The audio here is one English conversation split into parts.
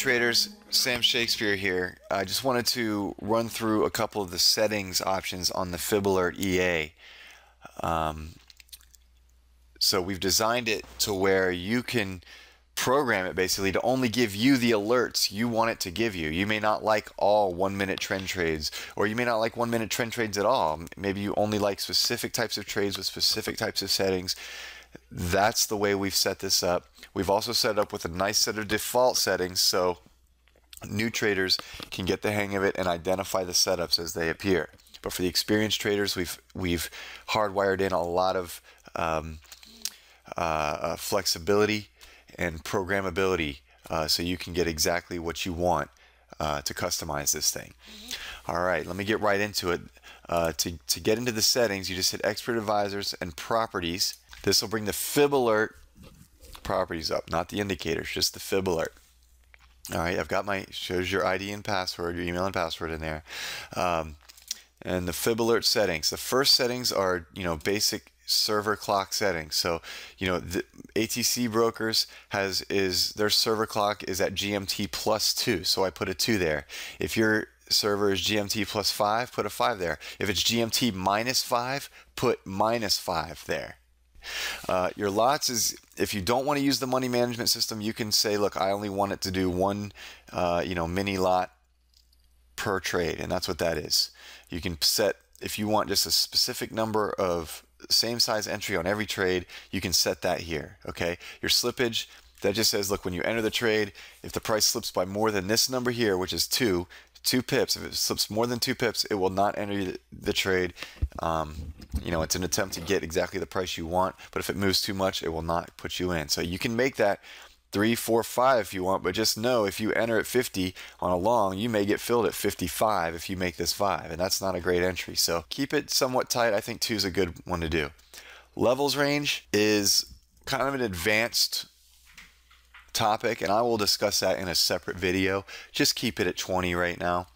traders, Sam Shakespeare here. I just wanted to run through a couple of the settings options on the FibAlert EA. So we've designed it to where you can program it basically to only give you the alerts you want it to give you. You may not like all 1 minute trend trades, or you may not like 1 minute trend trades at all. Maybe you only like specific types of trades with specific types of settings. That's the way we've set this up. We've also set it up with a nice set of default settings so new traders can get the hang of it and identify the setups as they appear. But for the experienced traders, we've hardwired in a lot of flexibility and programmability so you can get exactly what you want to customize this thing. All right, let me get right into it. To get into the settings, you just hit Expert Advisors and Properties. This will bring the FibAlert properties up, not the indicators, just the FibAlert. All right, I've got shows your ID and password, your email and password in there. And the FibAlert settings. The first settings are, basic server clock settings. So, the ATC brokers their server clock is at GMT +2. So I put a 2 there. If your server is GMT +5, put a 5 there. If it's GMT -5, put -5 there. Your lots is, if you don't want to use the money management system, you can say, look, I only want it to do one, mini lot per trade, and that's what that is. You can set, if you want just a specific number of same size entry on every trade, you can set that here, okay? Your slippage, that just says, look, when you enter the trade, if the price slips by more than this number here, which is 2 pips, if it slips more than 2 pips, it will not enter the trade. It's an attempt to get exactly the price you want, but if it moves too much, it will not put you in. So you can make that 3, 4, 5 if you want, but just know if you enter at 50 on a long, you may get filled at 55 if you make this 5, and that's not a great entry. So keep it somewhat tight. I think 2 is a good one to do. Levels range is kind of an advanced topic, and I will discuss that in a separate video. Just keep it at 20 right now.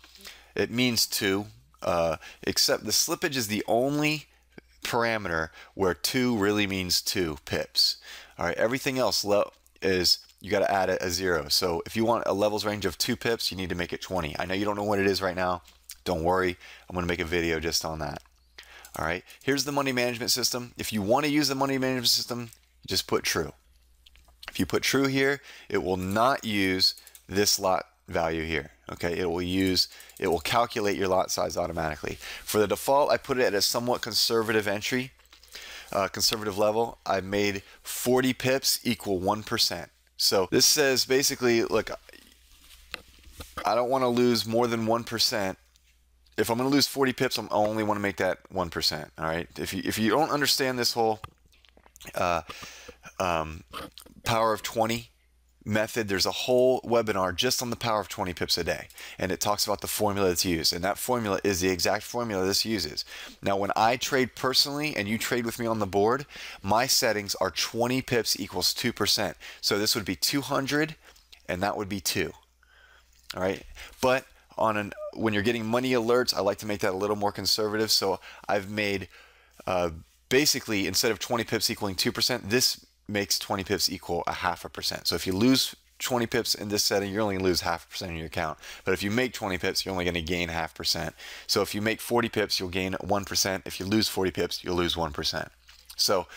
It means 2, except the slippage is the only parameter where 2 really means 2 pips. All right, everything else is you got to add a 0. So if you want a levels range of 2 pips, you need to make it 20. I know you don't know what it is right now. Don't worry, I'm going to make a video just on that. All right, here's the money management system. If you want to use the money management system, just put true. If you put true here, it will not use this lot value here. Okay, it will calculate your lot size automatically. For the default, I put it at a somewhat conservative entry, conservative level. I made 40 pips equal 1%. So this says basically, look, I don't want to lose more than 1%. If I'm going to lose 40 pips, I only want to make that 1%. All right. If you don't understand this whole power of 20 method, there's a whole webinar just on the power of 20 pips a day, and it talks about the formula that's used, and that formula is the exact formula this uses. Now when I trade personally and you trade with me on the board, my settings are 20 pips equals 2%. So this would be 200 and that would be 2. All right, but when you're getting money alerts, I like to make that a little more conservative. So I've made basically, instead of 20 pips equaling 2%, this makes 20 pips equal 0.5%. So if you lose 20 pips in this setting, you're only going to lose 0.5% in your account. But if you make 20 pips, you're only going to gain 0.5%. So if you make 40 pips, you'll gain 1%. If you lose 40 pips, you'll lose 1%. So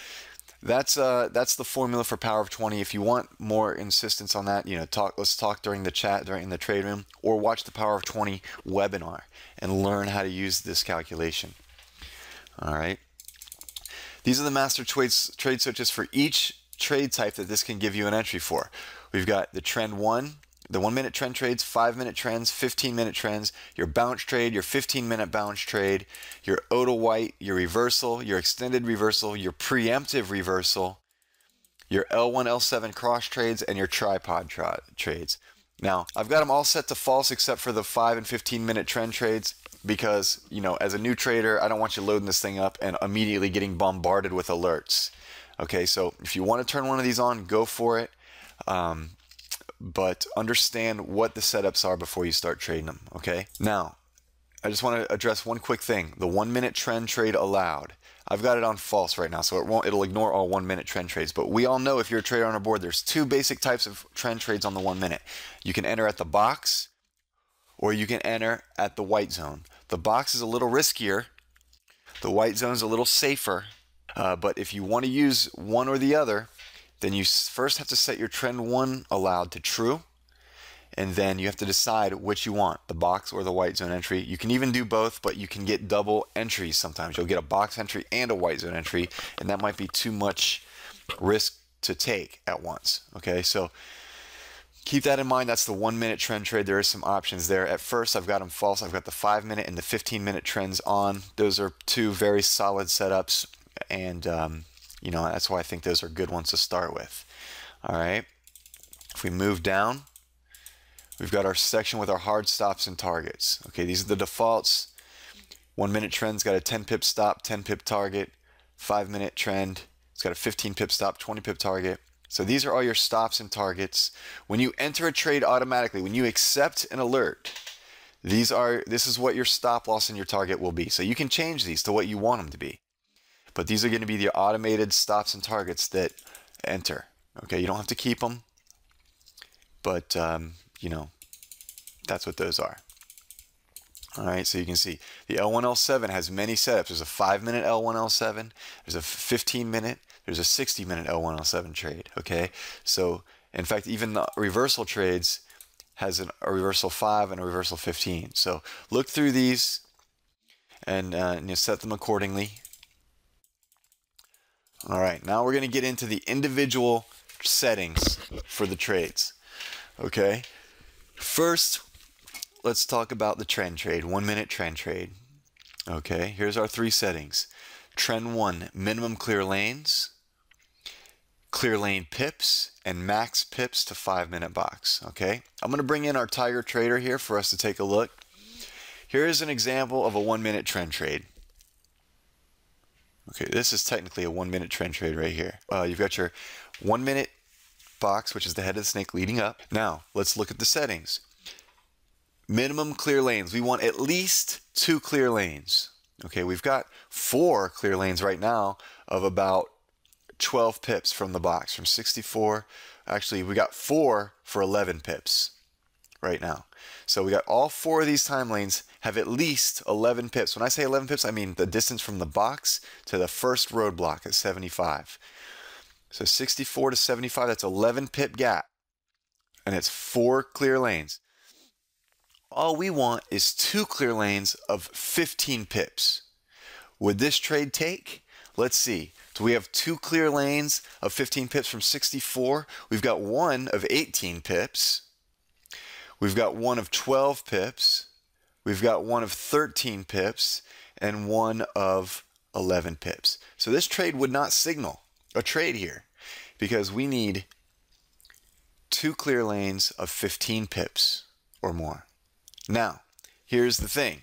that's the formula for power of 20. If you want more insistence on that, let's talk during the chat, during the trade room, or watch the power of 20 webinar and learn how to use this calculation. All right. These are the master trade switches for each trade type that this can give you an entry for. We've got the trend 1, the 1 minute trend trades, 5 minute trends, 15 minute trends, your bounce trade, your 15-minute bounce trade, your O to white, your reversal, your extended reversal, your preemptive reversal, your L1, L7 cross trades, and your tripod trades. Now, I've got them all set to false except for the 5 and 15-minute trend trades, because, as a new trader, I don't want you loading this thing up and immediately getting bombarded with alerts. Okay, so if you want to turn one of these on, go for it. But understand what the setups are before you start trading them. Okay, now I just want to address one quick thing. The 1 minute trend trade allowed. I've got it on false right now, so it'll ignore all 1 minute trend trades. But we all know if you're a trader on our board, there's two basic types of trend trades on the 1 minute. You can enter at the box, or you can enter at the white zone. The box is a little riskier. The white zone is a little safer. But if you want to use one or the other, then you first have to set your trend 1 allowed to true. And then you have to decide which you want, the box or the white zone entry. You can even do both, but you can get double entries sometimes. You'll get a box entry and a white zone entry, and that might be too much risk to take at once. Okay, so keep that in mind. That's the 1 minute trend trade. There is some options there. At first, I've got them false. I've got the 5 minute and the 15 minute trends on. Those are two very solid setups, and you know, that's why I think those are good ones to start with. All right, if we move down, we've got our section with our hard stops and targets. Okay, these are the defaults. 1 minute trend's got a 10 pip stop, 10 pip target. 5 minute trend, it's got a 15 pip stop, 20 pip target. So these are all your stops and targets. When you enter a trade automatically, when you accept an alert, this is what your stop loss and your target will be. So you can change these to what you want them to be. But these are going to be the automated stops and targets that enter. Okay, you don't have to keep them, but you know, that's what those are. All right, so you can see the L1, L7 has many setups. There's a 5 minute L1, L7. There's a 15 minute. There's a 60 minute L1, L7 trade. Okay, so in fact, even the reversal trades has a reversal 5 and a reversal 15. So look through these and you set them accordingly. All right, now we're going to get into the individual settings for the trades. Okay. First, let's talk about the trend trade, 1 minute trend trade. Okay, here's our three settings. Trend 1, minimum clear lanes, clear lane pips, and max pips to 5 minute box. Okay, I'm going to bring in our Tiger Trader here for us to take a look. Here's an example of a 1 minute trend trade. Okay, this is technically a 1 minute trend trade right here. You've got your 1 minute box, which is the head of the snake leading up. Now, let's look at the settings. Minimum clear lanes. We want at least 2 clear lanes. Okay, we've got 4 clear lanes right now of about 12 pips from the box, from 64. Actually, we got 4 for 11 pips right now. So we got all 4 of these time lanes have at least 11 pips. When I say 11 pips, I mean the distance from the box to the first roadblock at 75. So 64 to 75, that's 11 pip gap. And it's 4 clear lanes. All we want is 2 clear lanes of 15 pips. Would this trade take? Let's see. Do we have 2 clear lanes of 15 pips from 64? We've got 1 of 18 pips. We've got 1 of 12 pips. We've got 1 of 13 pips and 1 of 11 pips. So this trade would not signal a trade here because we need 2 clear lanes of 15 pips or more. Now, here's the thing.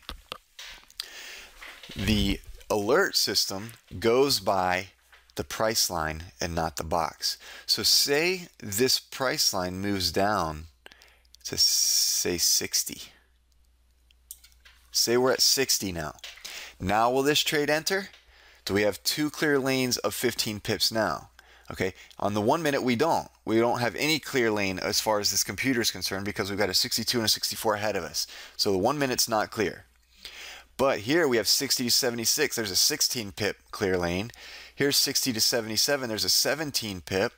The alert system goes by the price line and not the box. So say this price line moves down to, say, 60. Say we're at 60 now. Now will this trade enter? Do we have 2 clear lanes of 15 pips now? Okay, on the 1 minute we don't. We don't have any clear lane as far as this computer is concerned because we've got a 62 and a 64 ahead of us. So the 1 minute's not clear. But here we have 60 to 76. There's a 16 pip clear lane. Here's 60 to 77. There's a 17 pip.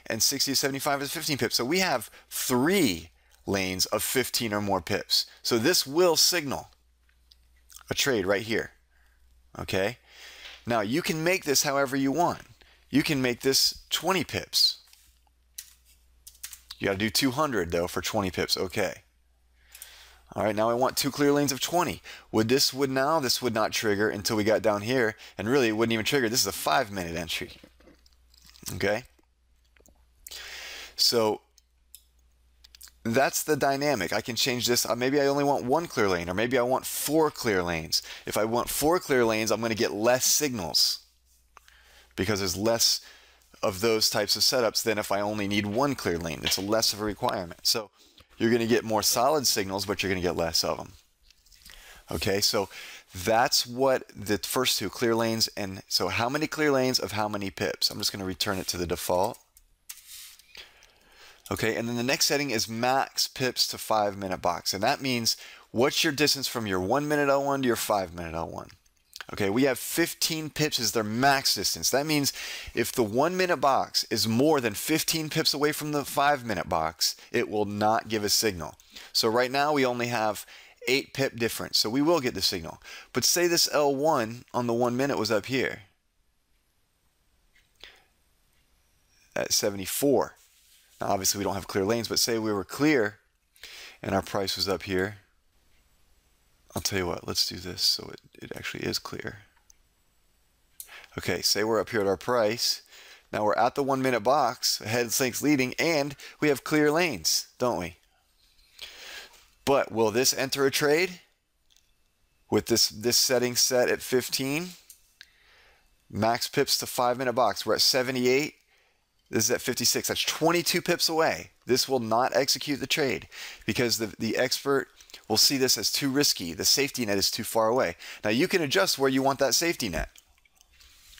And 60 to 75 is 15 pips. So we have 3 lanes of 15 or more pips. So this will signal a trade right here. Okay? Now you can make this however you want. You can make this 20 pips. You got to do 200 though for 20 pips. Okay. All right, now I want 2 clear lanes of 20. This would not trigger until we got down here, and really it wouldn't even trigger. This is a 5 minute entry. Okay? So that's the dynamic. I can change this. Maybe I only want 1 clear lane, or maybe I want 4 clear lanes. If I want 4 clear lanes, I'm going to get less signals because there's less of those types of setups than if I only need 1 clear lane. It's less of a requirement. So you're going to get more solid signals, but you're going to get less of them. Okay, so that's what the first two, clear lanes, and so how many clear lanes of how many pips? I'm just going to return it to the default. Okay, and then the next setting is max pips to 5-minute box, and that means what's your distance from your 1-minute L1 to your 5-minute L1. Okay, we have 15 pips as their max distance. That means if the 1-minute box is more than 15 pips away from the 5-minute box, it will not give a signal. So right now we only have 8 pip difference, so we will get the signal. But say this L1 on the 1 minute was up here at 74. Now obviously we don't have clear lanes, but say we were clear and our price was up here. I'll tell you what, let's do this so it actually is clear. Okay, say we're up here at our price. Now we're at the 1-minute box, head sinks leading, and we have clear lanes, don't we? But will this enter a trade? With this setting set at 15, max pips to 5-minute box, we're at 78. This is at 56. That's 22 pips away. This will not execute the trade because the expert will see this as too risky. The safety net is too far away. Now you can adjust where you want that safety net.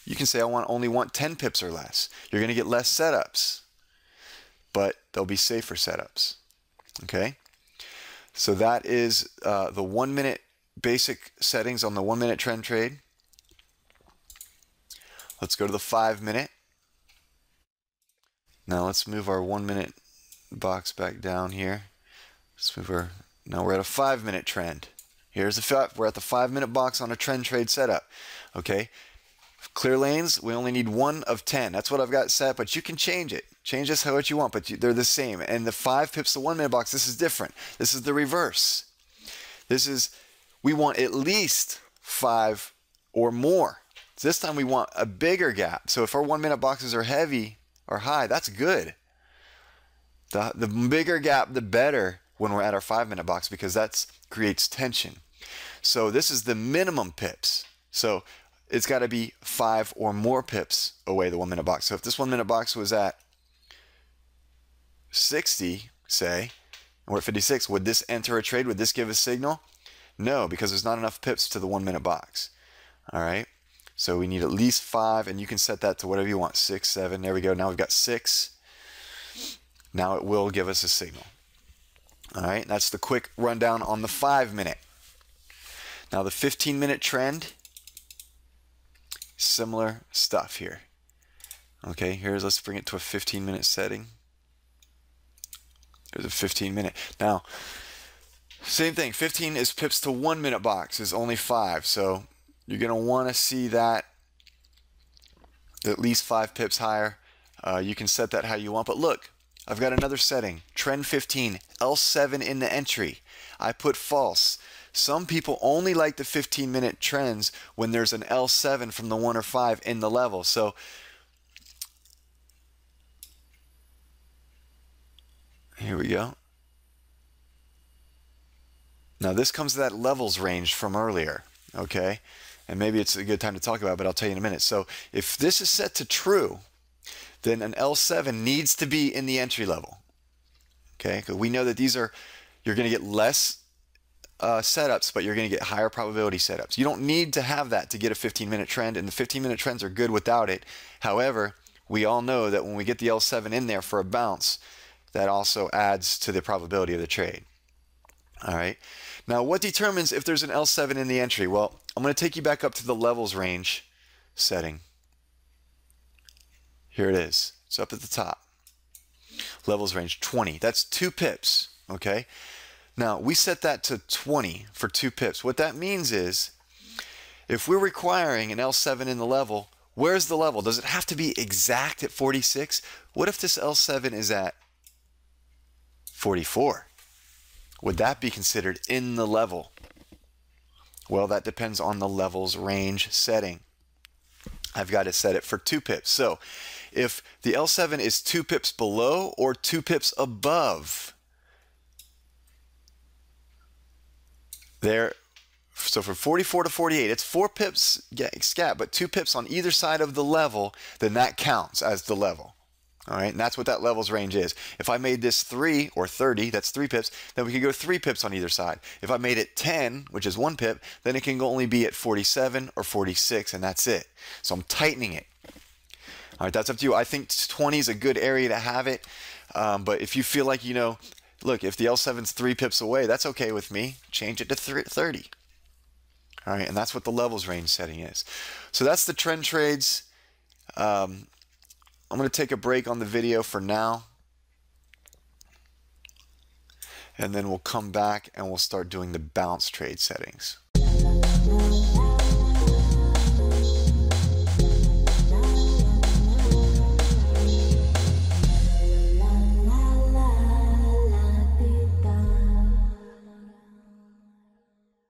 You can say I only want 10 pips or less. You're going to get less setups, but they'll be safer setups. Okay? So that is the 1-minute basic settings on the 1-minute trend trade. Let's go to the 5-minute. Now let's move our 1-minute box back down here. Let's move our, now we're at a 5-minute trend. Here's we're at the 5-minute box on a trend trade setup. Okay, clear lanes, we only need 1 of 10. That's what I've got set, but you can change it. Change this how you want, but they're the same. And the 5 pips to 1-minute box, this is different. This is the reverse. This is, we want at least 5 or more. So this time we want a bigger gap. So if our 1-minute boxes are heavy or high, that's good. The bigger gap, the better when we're at our 5-minute box, because that creates tension. So this is the minimum pips. So it's got to be 5 or more pips away the 1-minute box. So if this 1-minute box was at 60, say, and we're at 56, would this enter a trade? Would this give a signal? No, because there's not enough pips to the 1-minute box. All right. So we need at least 5, and you can set that to whatever you want, 6, 7. There we go. Now we've got 6. Now it will give us a signal. All right, that's the quick rundown on the 5-minute. Now the 15-minute trend, similar stuff here. Okay, let's bring it to a 15-minute setting. There's a 15-minute. Now, same thing, 15 is pips to 1-minute box, is only 5. So you're going to want to see that at least 5 pips higher. You can set that how you want. But look, I've got another setting. Trend 15, L7 in the entry. I put false. Some people only like the 15-minute trends when there's an L7 from the 1 or 5 in the level. So here we go. Now this comes to that levels range from earlier. Okay? And maybe it's a good time to talk about it, but I'll tell you in a minute. So if this is set to true, then an L7 needs to be in the entry level. Okay, because we know that these are, you're going to get less setups, but you're going to get higher probability setups. You don't need to have that to get a 15-minute trend, and the 15-minute trends are good without it. However, we all know that when we get the L7 in there for a bounce, that also adds to the probability of the trade. All right. Now, what determines if there's an L7 in the entry? Well, I'm going to take you back up to the levels range setting. Here it is. It's up at the top. Levels range 20. That's 2 pips. Okay. Now, we set that to 20 for 2 pips. What that means is, if we're requiring an L7 in the level, where's the level? Does it have to be exact at 46? What if this L7 is at 44? Would that be considered in the level? Well, that depends on the levels range setting. I've got to set it for 2 pips. So if the L7 is 2 pips below or 2 pips above, there, so from 44 to 48, it's 4 pips scat, but 2 pips on either side of the level, then that counts as the level. All right, and that's what that levels range is. If I made this 3 or 30, that's 3 pips, then we could go 3 pips on either side. If I made it 10, which is 1 pip, then it can only be at 47 or 46, and that's it. So I'm tightening it. All right, that's up to you. I think 20 is a good area to have it, but if you feel like, look, if the L7's 3 pips away, that's okay with me. Change it to 30. All right, and that's what the levels range setting is. So that's the trend trades. I'm going to take a break on the video for now, and then we'll come back and we'll start doing the bounce trade settings.